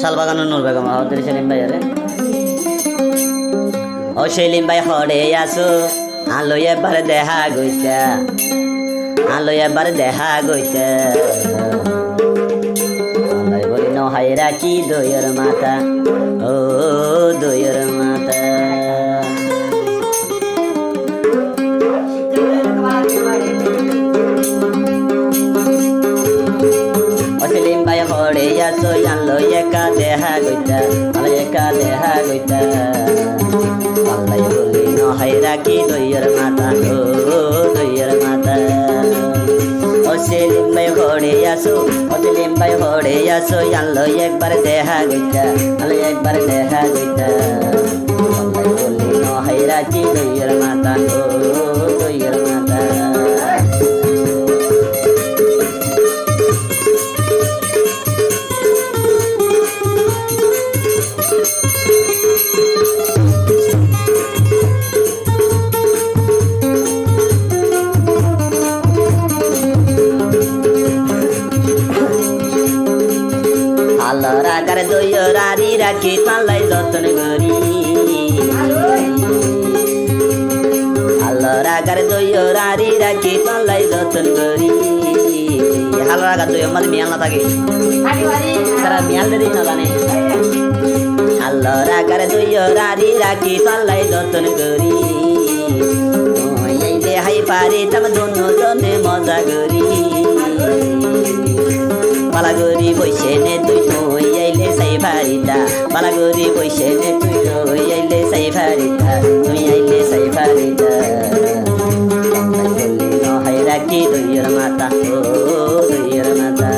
শালবাগান নূর বেগম আমাদের সেলিম ভাই আরে ও সেলিম ভাই হরে আসো আলো এবার দেখা গইতা আলো এবার দেখা গইতা বলি নহাইরা কি দইয়ের মাথা ও দইয়ের মাথা সেলিম ভাই হরে আসো আলো একা দেখা গইতা আলো একা দেখা গইতা আল্লাহ বলি নহাইরা কি দইয়ের মাথা ও দইয়ের মাথা ও সেলিম ভাই হরে আসো ও সেলিম ভাই হরে আসো আলো একবার দেখা গইতা আলো একবার দেখা গইতা আল্লাহ বলি নহাইরা কি দইয়ের মাথা ও দইয়ের মাথা আল্লাহর আগার দইয়ের আরি রাখি পাল্লাই যতন করি আল্লাহর আগার দইয়ের আরি রাখি পাল্লাই যতন করি আল্লাহর আগার দইয়ের মাঝে মিয়াল না থাকে তারা মিয়াল দেরি না জানে আল্লাহর আগার দইয়ের আরি রাখি পাল্লাই যতন করি এই দেহাই পারি তাম দোনো জনে মজা করি পালাগরি বইসে নে তুই তুই আইলে সাই ভারিতা পালাগরি বইসে নে তুই তুই আইলে সাই ভারিতা তুই আইলে সাই ভারিতা বললি নহাইরা কি দইয়ের মাথা ও দইয়ের মাথা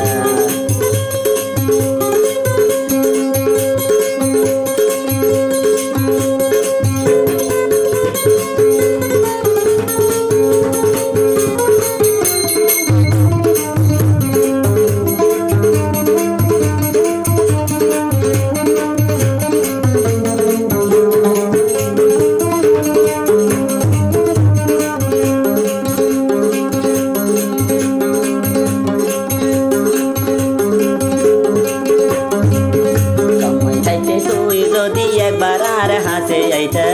যদি একবার আর হাসে আইতা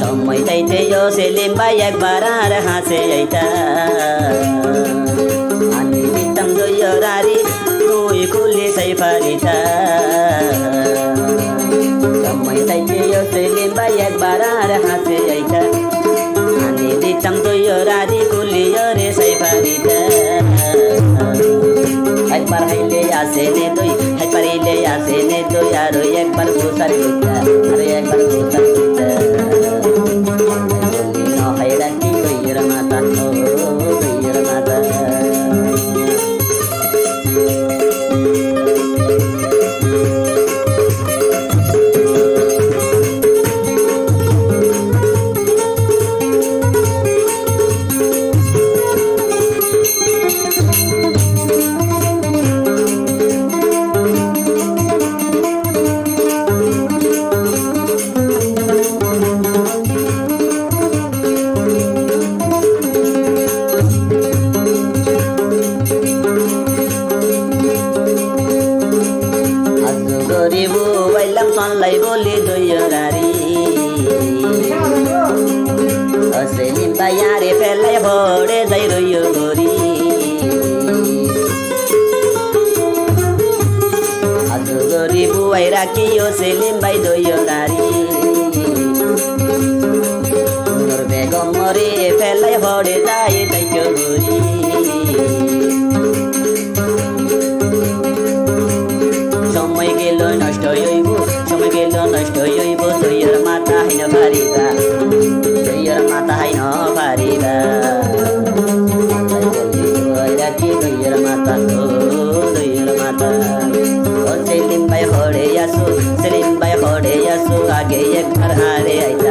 সময় চাইতে সেলিম ভাই একবার আর হাসে আইতা আমি দিতাম দইয়ের আরি তুই খুলে সাই ফারিতা সময় চাইতে সেলিম ভাই একবার আর হাসে আইতা আমি দিতাম দইয়ের আরি খুলিয়ে রে সাই ফারিতা একবার হাইলে আসে নে তুই একবার ইলে আসে নে তুই আর একবার গোসার গইতা আর একবার গোসার গইতা নহাইরা কি দইয়ের মাথা ও দইয়ের মাথা বইলাম পাল্লাই বলি দইয়ের আরি সেলিম ভাই আরে ফেলাই ভরে যাই রইয় গরি আজু গরি বুয়াই রাখি ও সেলিম ভাই দইয়ের আরি নূর বেগম মরে ফেলাই ভরে যাই তাইকে গরি সময় গেল নষ্ট হইব সময় গেল নষ্ট হইব দইয়ের মাথা হাইন ভারিবা দইয়ের মাথা হাইন ভারিবা রাখি দইয়ের মাথা ও দইয়ের মাথা ও সেলিম ভাই হরে আসো সেলিম ভাই হরে আসো আগে একবার হারে আইতা